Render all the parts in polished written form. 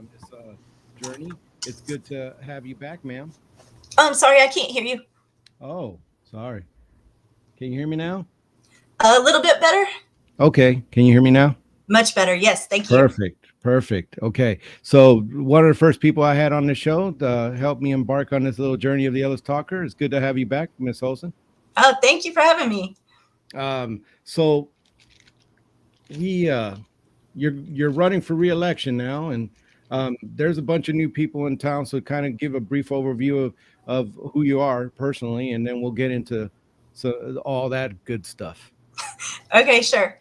on this journey. It's good to have you back, ma'am. I'm sorry, I can't hear you. Oh, sorry. Can you hear me now? A little bit better? Okay. Can you hear me now? Much better. Yes, thank you. Perfect. Perfect. Okay. So, one of the first people I had on the show to help me embark on this little journey of the Ellis Talker. It's good to have you back, Miss Olson. Oh, thank you for having me. So we you're running for reelection now, and there's a bunch of new people in town. So, kind of give a brief overview of who you are personally, and then we'll get into all that good stuff. Okay, sure.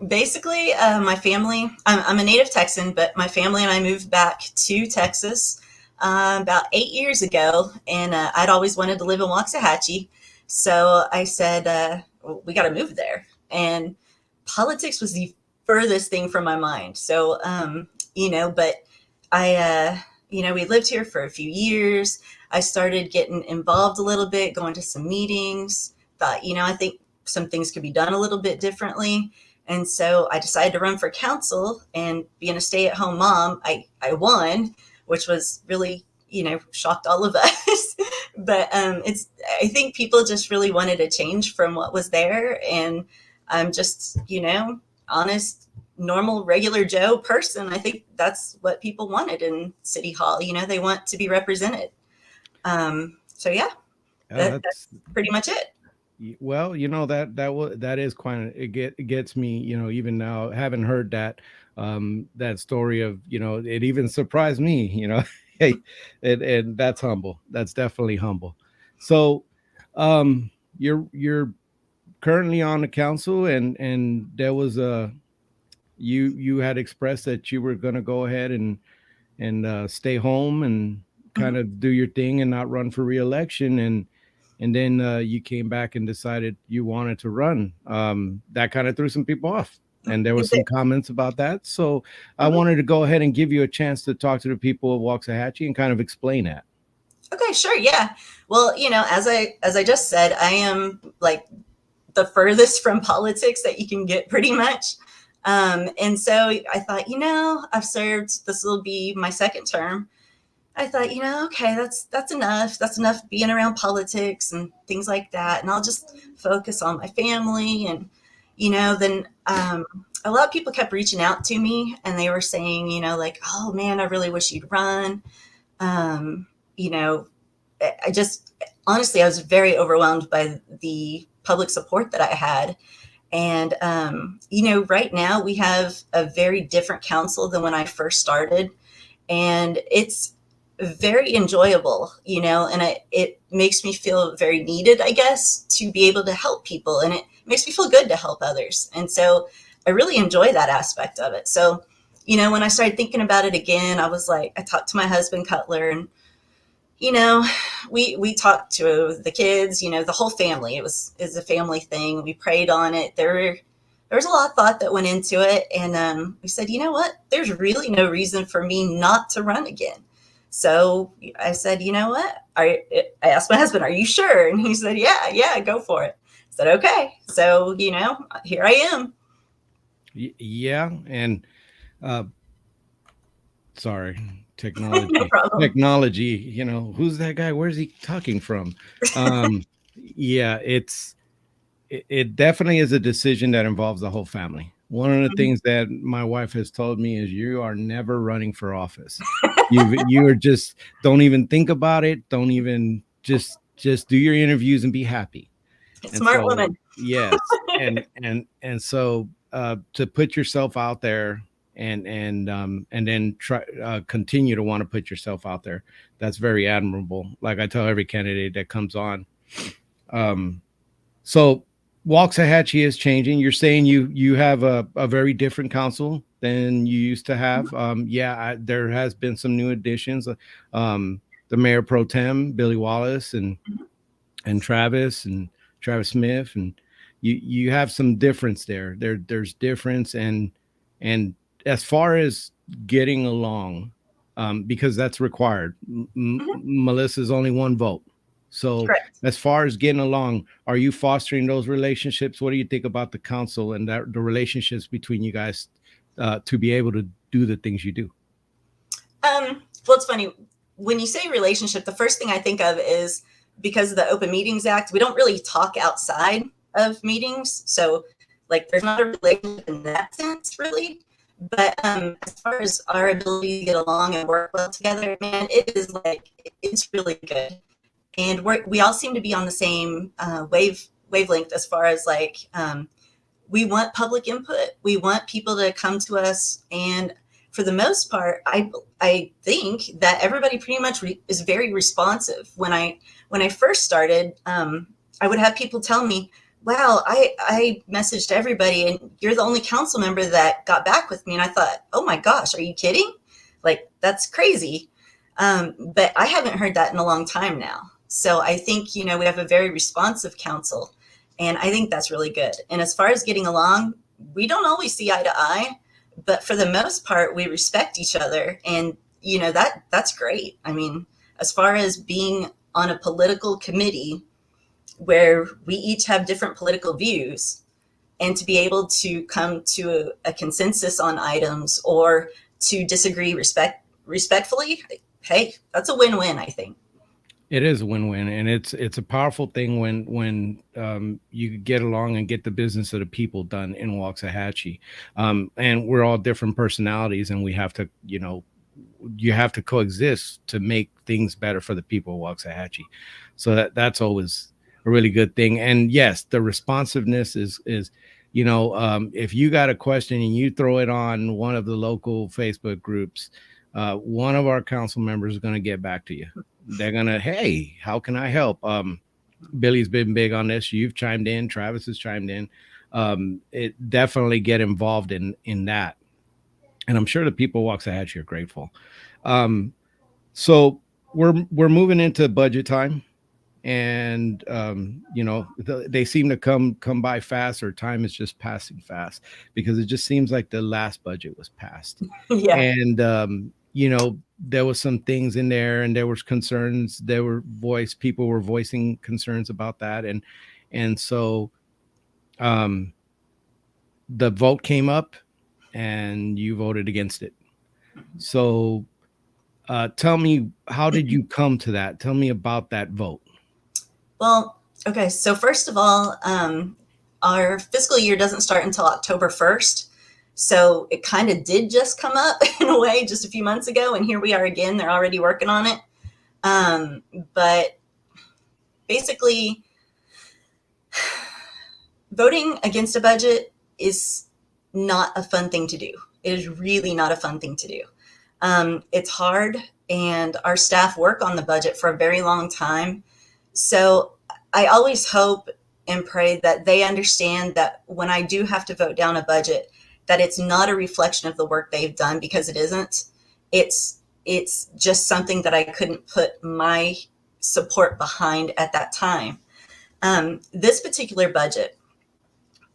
Basically, my family, I'm a native Texan, but my family and I moved back to Texas about 8 years ago, and I'd always wanted to live in Waxahachie. So I said, well, we got to move there. And politics was the furthest thing from my mind. So, but I, we lived here for a few years. I started getting involved a little bit, going to some meetings. Thought, I think some things could be done a little bit differently. And so I decided to run for council, and being a stay at home mom, I won, which was really, shocked all of us. But I think people just really wanted a change from what was there. And I'm just, honest, normal, regular Joe person. I think that's what people wanted in City Hall. They want to be represented. So yeah, Yeah, that's that's pretty much it. well, that is quite it gets me, even now having heard that story of, it even surprised me, hey, and that's humble. That's definitely humble. So, you're currently on the council, and there was a you had expressed that you were going to go ahead and stay home and kind Mhm. of do your thing and not run for reelection, and then you came back and decided you wanted to run. That kind of threw some people off, and there was some comments about that. So I Mhm. wanted to go ahead and give you a chance to talk to the people of Waxahachie and kind of explain that. Okay, sure, yeah. Well, as I just said, I am like the furthest from politics that you can get, pretty much. And so I thought, I've served. This will be my second term. I thought, okay, that's enough. That's enough being around politics and things like that, and I'll just focus on my family. And then a lot of people kept reaching out to me, and they were saying, like, oh man, I really wish you'd run. Um, you know, I just honestly, I was very overwhelmed by the public support that I had. And, right now we have a very different council than when I first started. And it's very enjoyable, and it makes me feel very needed, I guess, to be able to help people. And it makes me feel good to help others. And so I really enjoy that aspect of it. So, when I started thinking about it again, I was like, I talked to my husband, Cutler, and you know, we talked to the kids, the whole family. It was a family thing. We prayed on it. There was a lot of thought that went into it, and we said, you know what? There's really no reason for me not to run again. So I said, you know what? I asked my husband, "Are you sure?" And he said, "Yeah, yeah, go for it." I said, "Okay." So here I am. Yeah, and uh, sorry, No technology, problem. technology. Who's that guy? Where's he talking from? Yeah, it definitely is a decision that involves the whole family. One of the Mhm. things that my wife has told me is you are never running for office. You are just don't even think about it. Don't even just do your interviews and be happy. And Smart so woman. yes, and so to put yourself out there and then try continue to want to put yourself out there. That's very admirable. Like I tell every candidate that comes on. Um, so Waxahachie is changing. You're saying you have a very different council than you used to have. Yeah, there has been some new additions. The mayor pro tem, Billy Wallace, and Travis Smith, and you have some difference there. There's difference, and as far as getting along, because that's required. Mhm. Melissa's only one vote. So Correct. as far as getting along, are you fostering those relationships? What do you think about the council and that the relationships between you guys to be able to do the things you do? Well, it's funny. When you say relationship, the first thing I think of is because of the Open Meetings Act, we don't really talk outside of meetings. So, like, there's not a relationship in that sense, really. But as far as our ability to get along and work well together, man, it is like, it's really good. And we all seem to be on the same wavelength as far as like, we want public input. We want people to come to us, and for the most part, I think that everybody pretty much is very responsive. When I first started, I would have people tell me, "Wow, I messaged everybody, and you're the only council member that got back with me." And I thought, "Oh my gosh, are you kidding? Like, that's crazy." But I haven't heard that in a long time now. So I think, we have a very responsive council, and I think that's really good. And as far as getting along, we don't always see eye to eye, but for the most part, we respect each other. And, that's great. I mean, as far as being on a political committee where we each have different political views, and to be able to come to a consensus on items or to disagree respectfully, hey, that's a win-win, I think. It is a win-win, and it's a powerful thing when you get along and get the business of the people done in Waxahachie. And we're all different personalities, and we have to, you have to coexist to make things better for the people of Waxahachie. So that's always a really good thing. And yes, the responsiveness is if you got a question and you throw it on one of the local Facebook groups, one of our council members is going to get back to you. They're gonna, hey, how can I help? Billy's been big on this. You've chimed in. Travis has chimed in. It definitely get involved in that, and I'm sure the people of Waxahachie are grateful. So we're moving into budget time, and they seem to come by fast, or time is just passing fast, because it just seems like the last budget was passed. Yeah. And there was some things in there, and there was concerns. People were voicing concerns about that, and so the vote came up, and you voted against it. So tell me, how did you come to that? Tell me about that vote. Well, okay. So first of all, our fiscal year doesn't start until October 1st. So it kind of did just come up in a way just a few months ago. And here we are again. They're already working on it. But basically, voting against a budget is not a fun thing to do. It is really not a fun thing to do. It's hard, and our staff work on the budget for a very long time. So I always hope and pray that they understand that when I do have to vote down a budget, that it's not a reflection of the work they've done, because it isn't. It's just something that I couldn't put my support behind at that time. This particular budget,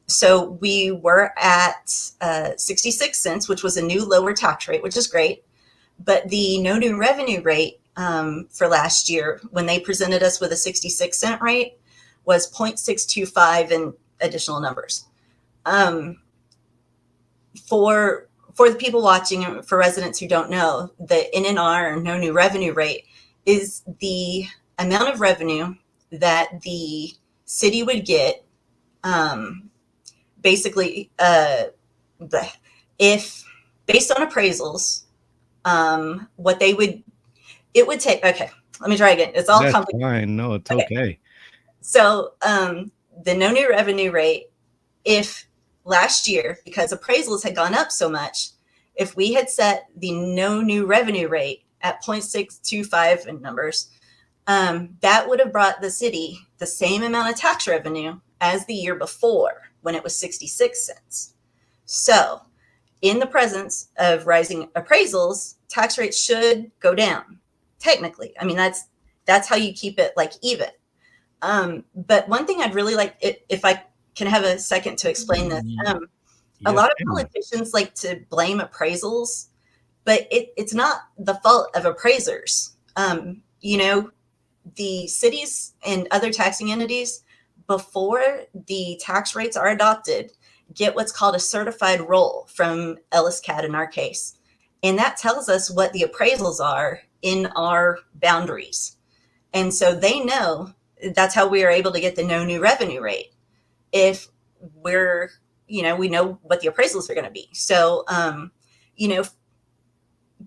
so we were at 66 cents, which was a new lower tax rate, which is great. But the no new revenue rate for last year, when they presented us with a 66-cent rate, was 0.625 in additional numbers. For the people watching, and for residents who don't know, the NNR, or no new revenue rate, is the amount of revenue that the city would get, basically, if based on appraisals, what it would take. Okay, let me try again. It's all complicated. Fine. No, it's okay. So the no new revenue rate, if last year, because appraisals had gone up so much, if we had set the no new revenue rate at 0.625 in numbers, that would have brought the city the same amount of tax revenue as the year before, when it was 66 cents. So in the presence of rising appraisals, tax rates should go down, technically. I mean, that's how you keep it like even. But one thing I'd really like, if I can have a second to explain this, a lot of politicians like to blame appraisals, but it's not the fault of appraisers. The cities and other taxing entities, before the tax rates are adopted, get what's called a certified roll from Ellis in our case. And that tells us what the appraisals are in our boundaries. And so they know, that's how we are able to get the no new revenue rate. If we're, we know what the appraisals are going to be. So, you know,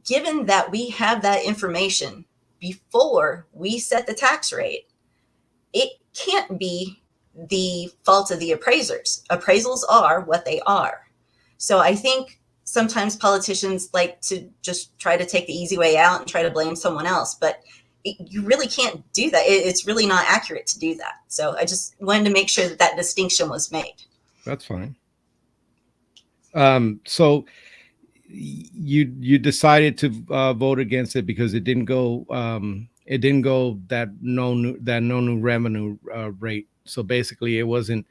given that we have that information before we set the tax rate, it can't be the fault of the appraisers. Appraisals are what they are. So I think sometimes politicians like to just try to take the easy way out and try to blame someone else, but you really can't do that. It's really not accurate to do that. So I just wanted to make sure that that distinction was made. That's fine. So you decided to vote against it because it didn't go that no new revenue rate. So basically, it wasn't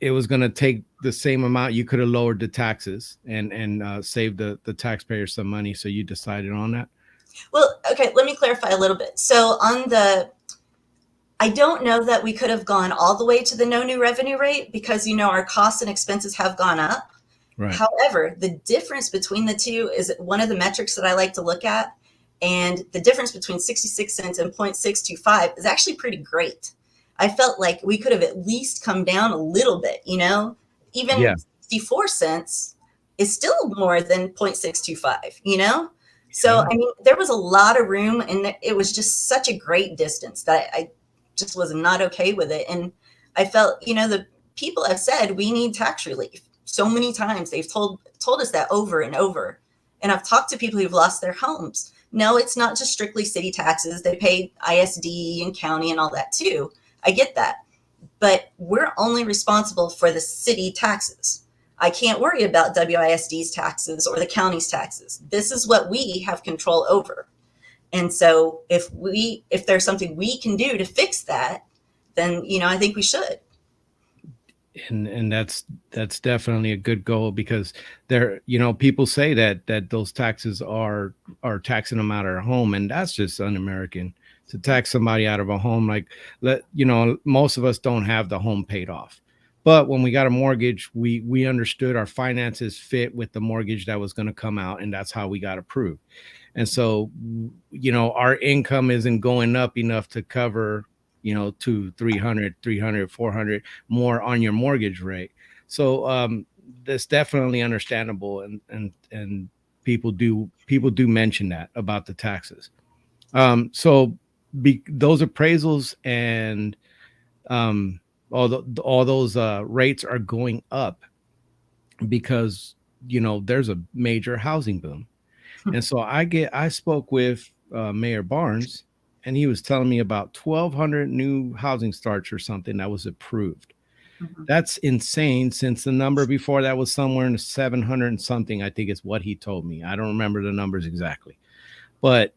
it was going to take the same amount. You could have lowered the taxes and saved the taxpayers some money. So you decided on that. Well, okay, let me clarify a little bit. So I don't know that we could have gone all the way to the no new revenue rate because, our costs and expenses have gone up. Right. However, the difference between the two is one of the metrics that I like to look at. And the difference between 66 cents and 0.625 is actually pretty great. I felt like we could have at least come down a little bit, even 64 cents is still more than 0.625, So, I mean, there was a lot of room and it was just such a great distance that I just was not okay with it. And I felt, the people have said we need tax relief so many times. They've told us that over and over. And I've talked to people who've lost their homes. No, it's not just strictly city taxes. They pay ISD and county and all that too. I get that. But we're only responsible for the city taxes. I can't worry about WISD's taxes or the county's taxes. This is what we have control over. And so if there's something we can do to fix that, then, I think we should. And that's definitely a good goal because people say that those taxes are taxing them out of their home, and that's just un-American to tax somebody out of a home. Like, most of us don't have the home paid off. But when we got a mortgage, we understood our finances fit with the mortgage that was going to come out, and that's how we got approved. And so, our income isn't going up enough to cover, to 300, 400 more on your mortgage rate. So that's definitely understandable, and people do mention that about the taxes. So those appraisals and all those rates are going up because there's a major housing boom. And so I spoke with Mayor Barnes, and he was telling me about 1,200 new housing starts or something that was approved. Mm-hmm. That's insane, since the number before that was somewhere in the 700 and something, I think is what he told me. I don't remember the numbers exactly, but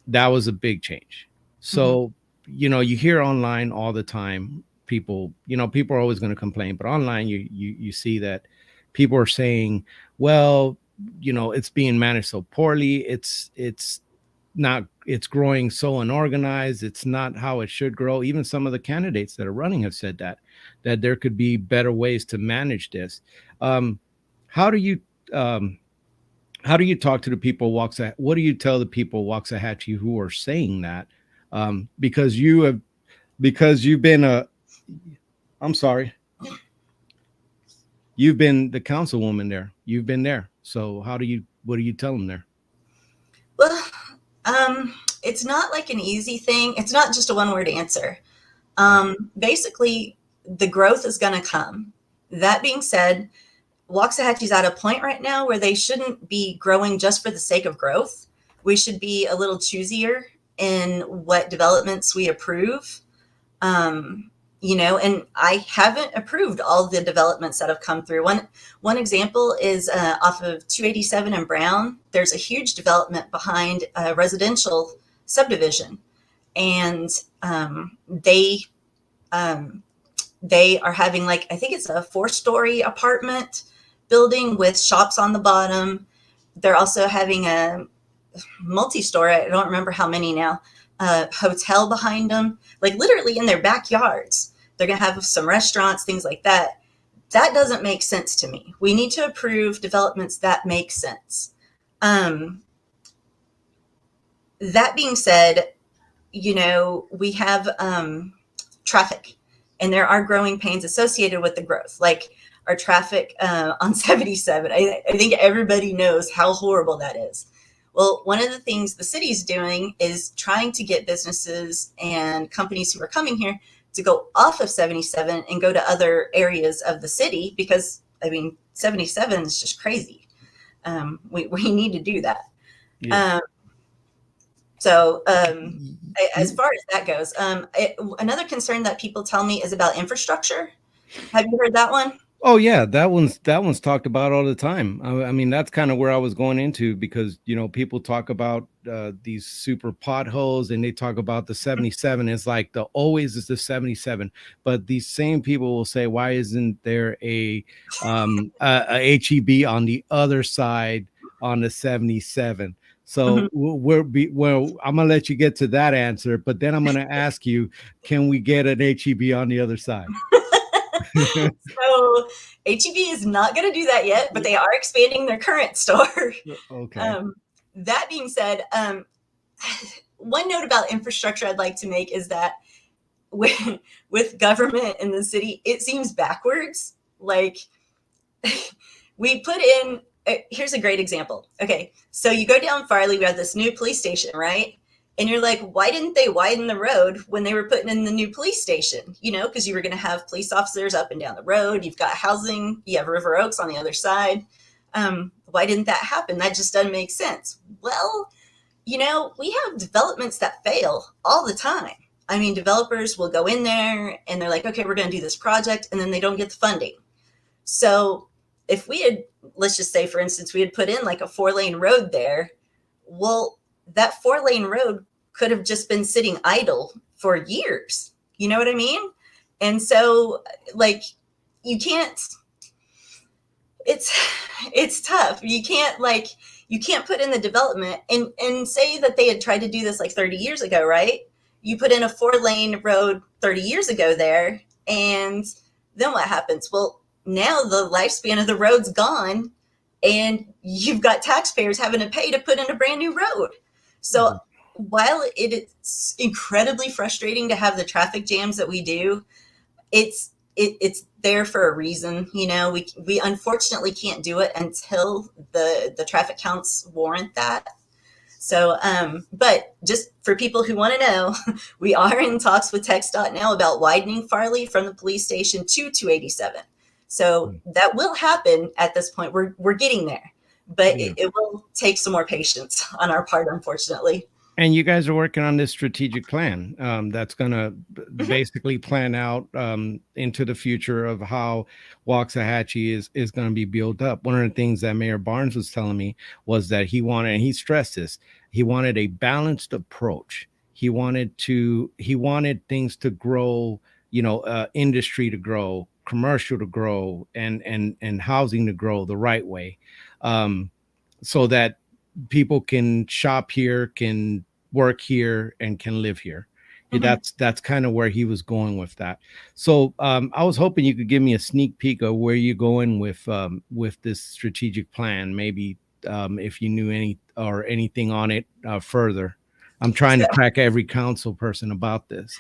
that was a big change. So, mm-hmm. You hear online all the time, people are always going to complain, but online you see that people are saying, well, it's being managed so poorly. It's growing so unorganized. It's not how it should grow. Even some of the candidates that are running have said that there could be better ways to manage this. How do you talk to the people what do you tell the people Waxahachie who are saying that? Because you've been you've been the councilwoman there. You've been there. So what do you tell them there? Well, it's not like an easy thing. It's not just a one-word answer. Basically, the growth is going to come. That being said, Waxahachie's at a point right now where they shouldn't be growing just for the sake of growth. We should be a little choosier in what developments we approve. And I haven't approved all the developments that have come through. One example is off of 287 and Brown. There's a huge development behind a residential subdivision, and they are having, like, I think it's a 4-story apartment building with shops on the bottom. They're also having a multi-story, I don't remember how many now, hotel behind them, like literally in their backyards. They're going to have some restaurants, things like that. that doesn't make sense to me. We need to approve developments that make sense. That being said, we have traffic, and there are growing pains associated with the growth, like our traffic on 77. I think everybody knows how horrible that is. Well, one of the things the city's doing is trying to get businesses and companies who are coming here to go off of 77 and go to other areas of the city, because 77 is just crazy. We need to do that. Yeah. As far as that goes, another concern that people tell me is about infrastructure. Have you heard that one? Oh yeah, that one's talked about all the time. I mean, that's kind of where I was going into, because people talk about these super potholes, and they talk about the 77. It's like always is the 77, but these same people will say, why isn't there a HEB on the other side on the 77? So I'm gonna let you get to that answer, but then I'm gonna ask you, can we get an HEB on the other side? So HEB is not going to do that yet, but they are expanding their current store. Okay. That being said, one note about infrastructure I'd like to make is that with government in the city, it seems backwards. Like, we put in, here's a great example. Okay, so you go down Farley, we have this new police station, right? And you're like, why didn't they widen the road when they were putting in the new police station? Because you were going to have police officers up and down the road. You've got housing. You have River Oaks on the other side. Why didn't that happen? That just doesn't make sense. Well, we have developments that fail all the time. Developers will go in there and they're like, okay, we're going to do this project, and then they don't get the funding. So if we had, let's just say, for instance, we had put in like a 4-lane road there, well, that 4-lane road could have just been sitting idle for years. You know what I mean? And so, like, you can't, it's tough. You can't put in the development and say that they had tried to do this like 30 years ago, right? You put in a 4-lane road 30 years ago there, and then what happens? Well, now the lifespan of the road's gone, and you've got taxpayers having to pay to put in a brand new road. So while it is incredibly frustrating to have the traffic jams that we do, it's there for a reason. We unfortunately can't do it until the traffic counts warrant that. So, but just for people who want to know, we are in talks with TxDOT now about widening Farley from the police station to 287. So that will happen at this point. We're getting there, but it will take some more patience on our part, unfortunately. And you guys are working on this strategic plan that's going to basically plan out into the future of how Waxahachie is going to be built up. One of the things that Mayor Barnes was telling me was that he wanted, and he stressed this, he wanted a balanced approach. He wanted things to grow, industry to grow, commercial to grow, and housing to grow the right way, so that people can shop here, can work here, and can live here. That's kind of where he was going with that. So I was hoping you could give me a sneak peek of where you're going with this strategic plan. Maybe if you knew anything on it further. I'm trying to crack every council person about this.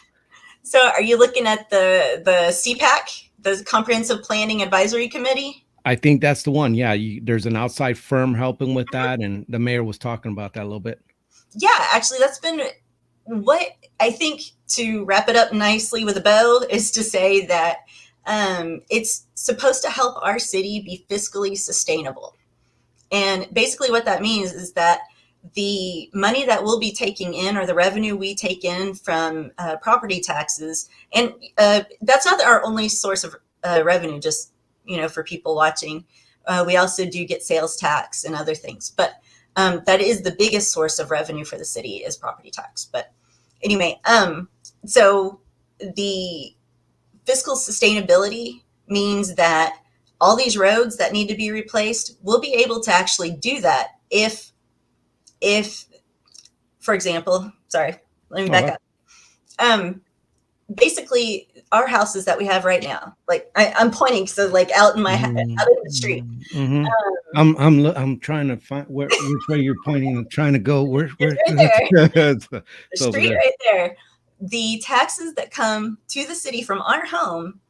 So are you looking at the CPAC, the Comprehensive Planning Advisory Committee? I think that's the one. Yeah, there's an outside firm helping with that, and the mayor was talking about that a little bit. Yeah, actually, that's been what I think, to wrap it up nicely with a bow, is to say that it's supposed to help our city be fiscally sustainable. And basically what that means is that the money that we'll be taking in, or the revenue we take in from property taxes, and that's not our only source of revenue, just for people watching. We also do get sales tax and other things, but that is the biggest source of revenue for the city, is property tax. But anyway, so the fiscal sustainability means that all these roads that need to be replaced, we'll be able to actually do that if, for example, sorry, let me back up. basically our houses that we have right now, like I'm pointing, so like out in out in the street. Mm-hmm. I'm trying to find which way you're pointing and trying to go. It's Where right there, it's, the it's over street there. right there. The taxes that come to the city from our home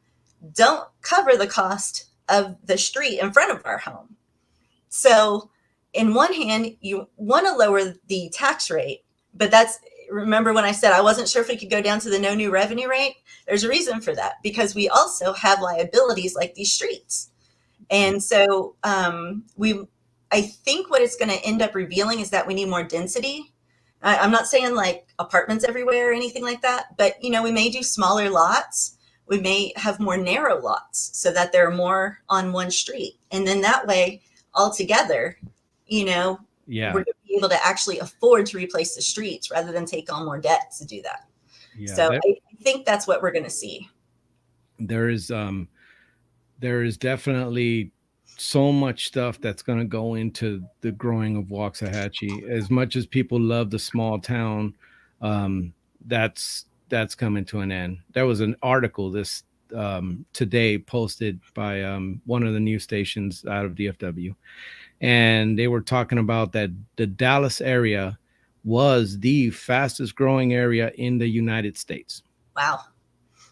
don't cover the cost of the street in front of our home. So, in one hand, you want to lower the tax rate, but remember when I said I wasn't sure if we could go down to the no new revenue rate? There's a reason for that, because we also have liabilities like these streets. And so, I think what it's going to end up revealing is that we need more density. I'm not saying like apartments everywhere or anything like that, but we may do smaller lots. We may have more narrow lots so that there are more on one street. And then that way, altogether, we're Yeah, going to be able to actually afford to replace the streets rather than take on more debt to do that. yeah. So I think that's what we're going to see. There is definitely so much stuff that's going to go into the growing of Waxahachie. As much as people love the small town, um, that's coming to an end. There was an article this today posted by one of the news stations out of DFW, and they were talking about that the Dallas area was the fastest growing area in the United States. Wow.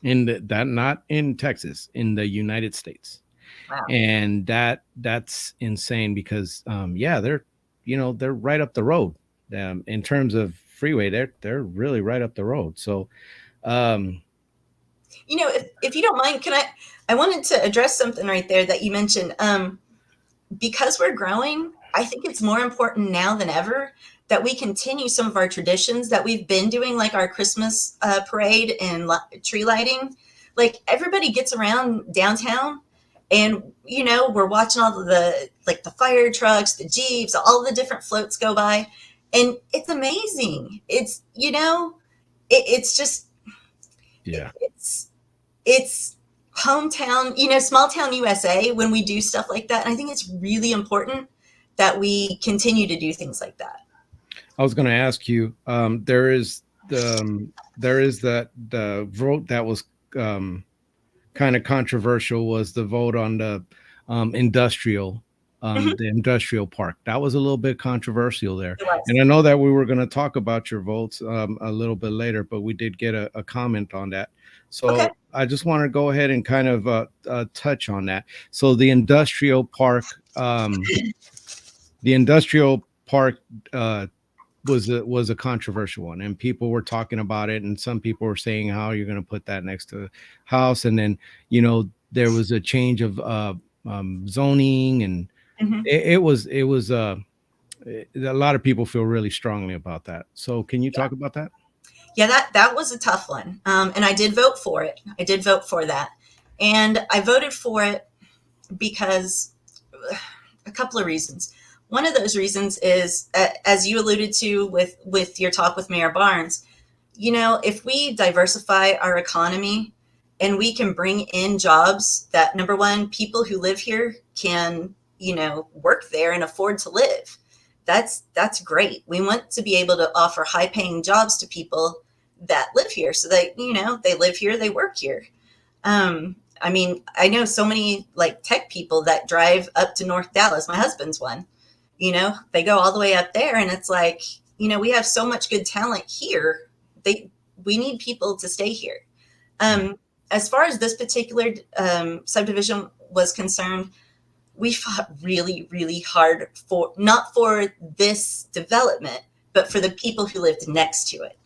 That not in Texas, in the United States. Wow. And that's insane because yeah, they're right up the road. In terms of freeway, they're really right up the road. So um if you don't mind, I wanted to address something right there that you mentioned. Because we're growing, I think it's more important now than ever that we continue some of our traditions that we've been doing, like our Christmas parade and tree lighting. Like everybody gets around downtown, and we're watching all of the fire trucks, the Jeeps, all the different floats go by, and it's amazing. It's just yeah. it's hometown, small town USA when we do stuff like that. And I think it's really important that we continue to do things like that. I was going to ask you, there is the vote that was kind of controversial, was the vote on the industrial the industrial park. That was a little bit controversial there. And I know that we were going to talk about your votes a little bit later, but we did get a comment on that. So Okay. I just want to go ahead and kind of touch on that. So the industrial park, the industrial park was a controversial one, and people were talking about it, and some people were saying how you're going to put that next to a house, and then there was a change of zoning, and it was a lot of people feel really strongly about that. So can you talk about that? Yeah, that was a tough one, and I did vote for it. I did vote for that, and I voted for it because a couple of reasons. One of those reasons is, as you alluded to with your talk with Mayor Barnes, if we diversify our economy and we can bring in jobs that, number one, people who live here can, work there and afford to live, that's great. We want to be able to offer high paying jobs to people that live here so that, they live here, they work here. I mean, I know so many like tech people that drive up to North Dallas. My husband's one. They go all the way up there, and it's like, we have so much good talent here. We need people to stay here. As far as this particular subdivision was concerned, we fought really, really hard not for this development, but for the people who lived next to it.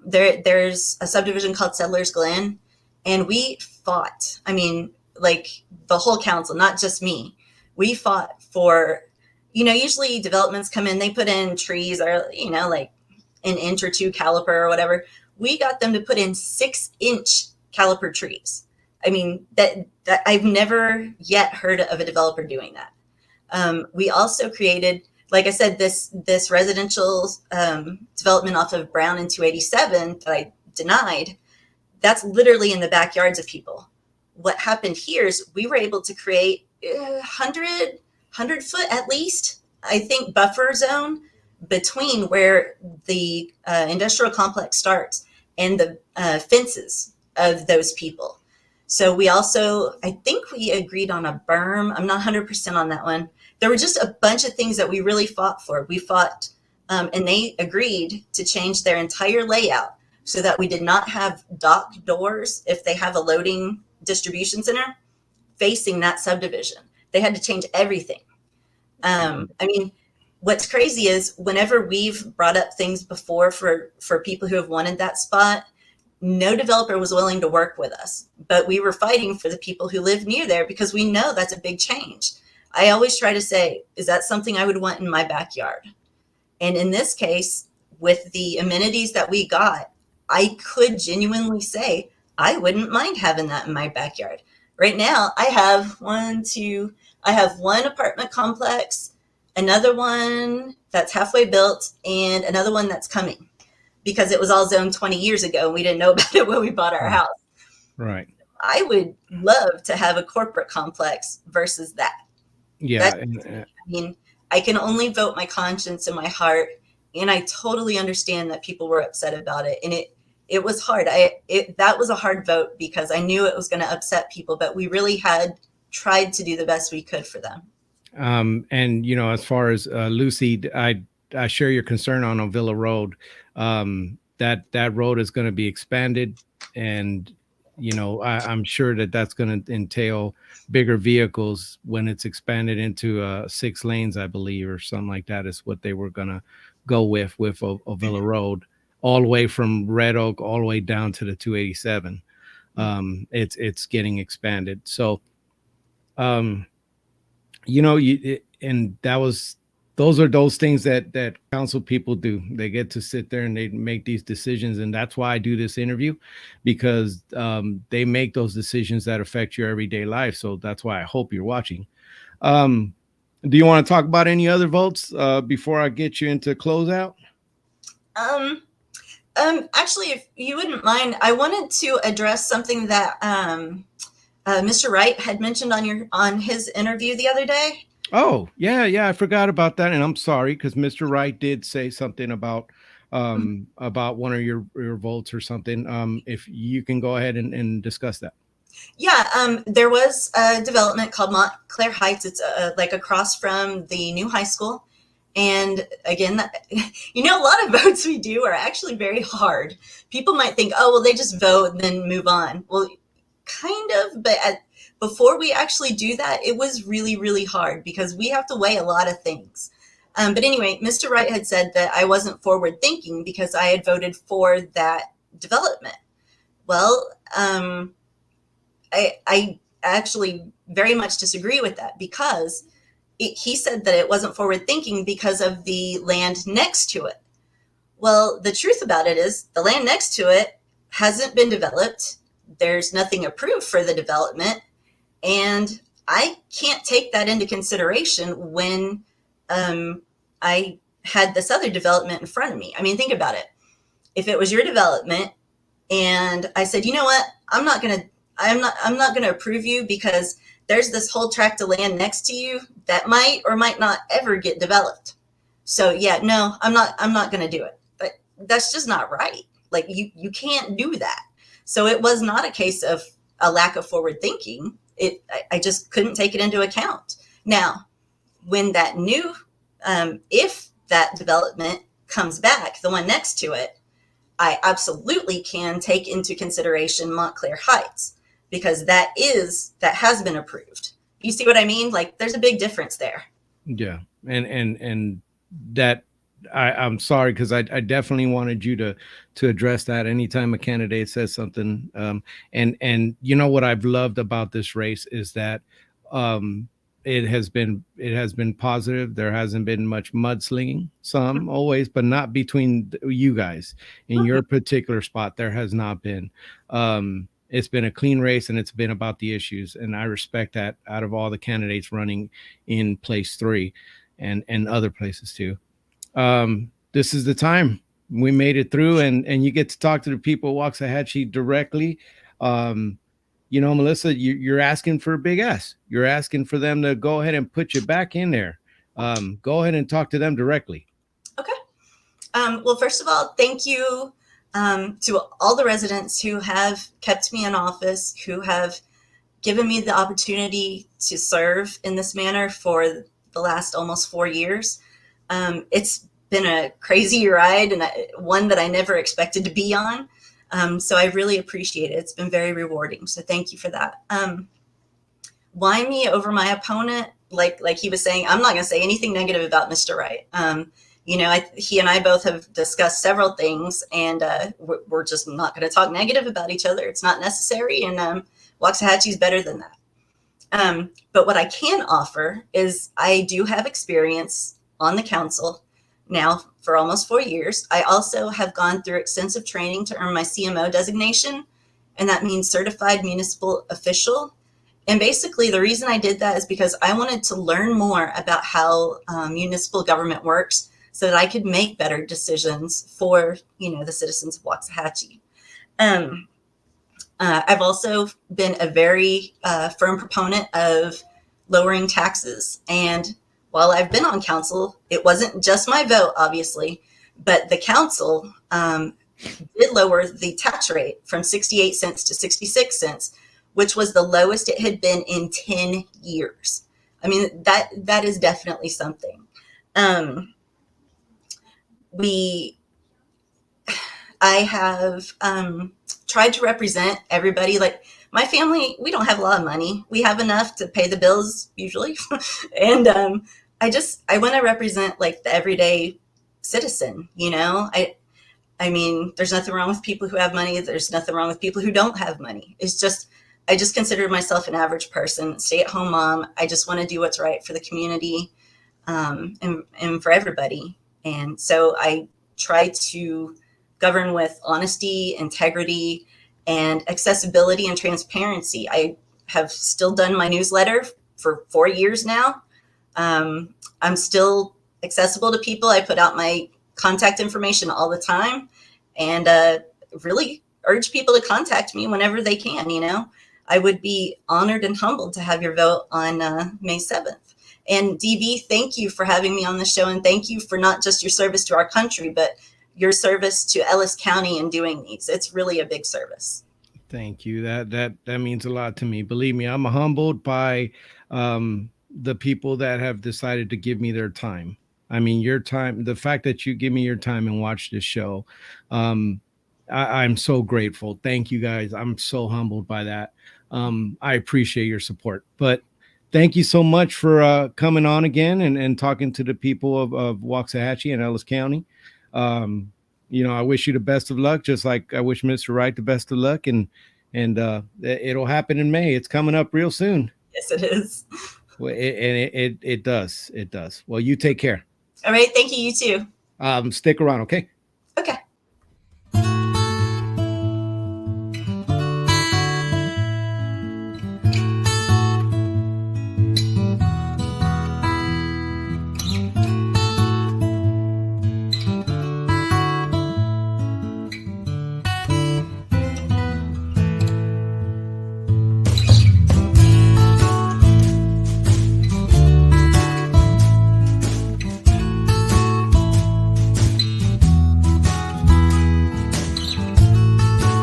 There's a subdivision called Settlers Glen, and we fought. I mean, like the whole council, not just me. We fought for. Usually developments come in, they put in trees or, like an inch or two caliper or whatever. We got them to put in 6-inch caliper trees. I mean, that I've never yet heard of a developer doing that. We also created, like I said, this residential development off of Brown and 287 that I denied. That's literally in the backyards of people. What happened here is we were able to create 100 foot at least, I think, buffer zone between where the industrial complex starts and the fences of those people. So we also, I think we agreed on a berm. I'm not 100% on that one. There were just a bunch of things that we really fought for. We fought, and they agreed to change their entire layout so that we did not have dock doors if they have a loading distribution center facing that subdivision. They had to change everything. I mean, what's crazy is whenever we've brought up things before for people who have wanted that spot, no developer was willing to work with us, but we were fighting for the people who live near there because we know that's a big change. I always try to say, is that something I would want in my backyard? And in this case, with the amenities that we got, I could genuinely say I wouldn't mind having that in my backyard. Right now, I have I have one apartment complex, another one that's halfway built, and another one that's coming because it was all zoned 20 years ago and we didn't know about it when we bought our house. Right. I would love to have a corporate complex versus that. Yeah. I mean, I can only vote my conscience and my heart, and I totally understand that people were upset about it. And it was hard. That was a hard vote because I knew it was going to upset people, but we really had tried to do the best we could for them. And as far as Lucy, I share your concern on Avila Road. That road is going to be expanded, and I'm sure that that's going to entail bigger vehicles when it's expanded into 6 lanes, I believe, or something like that is what they were going to go with Avila Road, all the way from Red Oak all the way down to the 287. It's getting expanded. So, and those are those things that council people do. They get to sit there and they make these decisions, and that's why I do this interview, because they make those decisions that affect your everyday life. So that's why I hope you're watching. Do you want to talk about any other votes before I get you into closeout? Actually, if you wouldn't mind, I wanted to address something that Mr. Wright had mentioned on his interview the other day. Oh, yeah, I forgot about that, and I'm sorry because Mr. Wright did say something about one of your votes or something. If you can go ahead and discuss that. Yeah, there was a development called Montclair Heights. It's like across from the new high school. And again, a lot of votes we do are actually very hard. People might think, oh, well, they just vote and then move on. Well, kind of, but before we actually do that, it was really, really hard because we have to weigh a lot of things. But anyway, Mr. Wright had said that I wasn't forward thinking because I had voted for that development. Well, I actually very much disagree with that because he said that it wasn't forward thinking because of the land next to it. Well, the truth about it is the land next to it hasn't been developed. There's nothing approved for the development. And I can't take that into consideration when I had this other development in front of me. I mean, think about it. If it was your development and I said, you know what, I'm not going to approve you because there's this whole tract of land next to you that might or might not ever get developed. So yeah, no, I'm not going to do it. But that's just not right. Like you can't do that. So it was not a case of a lack of forward thinking. I just couldn't take it into account. Now, when that new, if that development comes back, the one next to it, I absolutely can take into consideration Montclair Heights because that has been approved. You see what I mean? Like there's a big difference there. Yeah. And that I'm sorry, because I definitely wanted you to address that anytime a candidate says something. And what I've loved about this race is that it has been positive. There hasn't been much mudslinging, some always, but not between you guys in your particular spot. There has not been. It's been a clean race, and it's been about the issues. And I respect that out of all the candidates running in place 3 and other places too. This is the time we made it through, and you get to talk to the people of Waxahachie directly. Melissa, you're asking for a big S. You're asking for them to go ahead and put you back in there. Go ahead and talk to them directly. Okay. Well, first of all, thank you to all the residents who have kept me in office, who have given me the opportunity to serve in this manner for the last almost 4 years. It's been a crazy ride and one that I never expected to be on. So I really appreciate it. It's been very rewarding. So thank you for that. Why me over my opponent? Like he was saying, I'm not going to say anything negative about Mr. Wright. You know, he and I both have discussed several things, and we're just not going to talk negative about each other. It's not necessary, and Waxahachie is better than that. But what I can offer is I do have experience on the council now for almost 4 years. I also have gone through extensive training to earn my CMO designation, and that means Certified Municipal Official. And basically, the reason I did that is because I wanted to learn more about how municipal government works so that I could make better decisions for, you know, the citizens of Waxahachie. I've also been a very firm proponent of lowering taxes. And while I've been on council, it wasn't just my vote, obviously, but the council did lower the tax rate from 68 cents to 66 cents, which was the lowest it had been in 10 years. I mean, that is definitely something. I have tried to represent everybody. Like my family, we don't have a lot of money. We have enough to pay the bills usually. And I want to represent like the everyday citizen, you know? I mean, there's nothing wrong with people who have money. There's nothing wrong with people who don't have money. It's just, I just consider myself an average person, stay-at-home mom. I just want to do what's right for the community and for everybody. And so I try to govern with honesty, integrity, and accessibility and transparency. I have still done my newsletter for 4 years now. I'm still accessible to people. I put out my contact information all the time, and really urge people to contact me whenever they can. You know, I would be honored and humbled to have your vote on May 7th. And DB, thank you for having me on the show, and thank you for not just your service to our country, but your service to Ellis County in doing these. It's really a big service. Thank you. That means a lot to me. Believe me, I'm humbled by the people that have decided to give me their time. I mean, your time, the fact that you give me your time and watch this show, I'm so grateful. Thank you guys. I'm so humbled by that. I appreciate your support. But thank you so much for coming on again and talking to the people of Waxahachie and Ellis County. You know, I wish you the best of luck, just like I wish Mr. Wright the best of luck. And it'll happen in May. It's coming up real soon. Yes, it is. Well, it does. It does. Well, you take care. All right. Thank you. You too. Stick around, okay?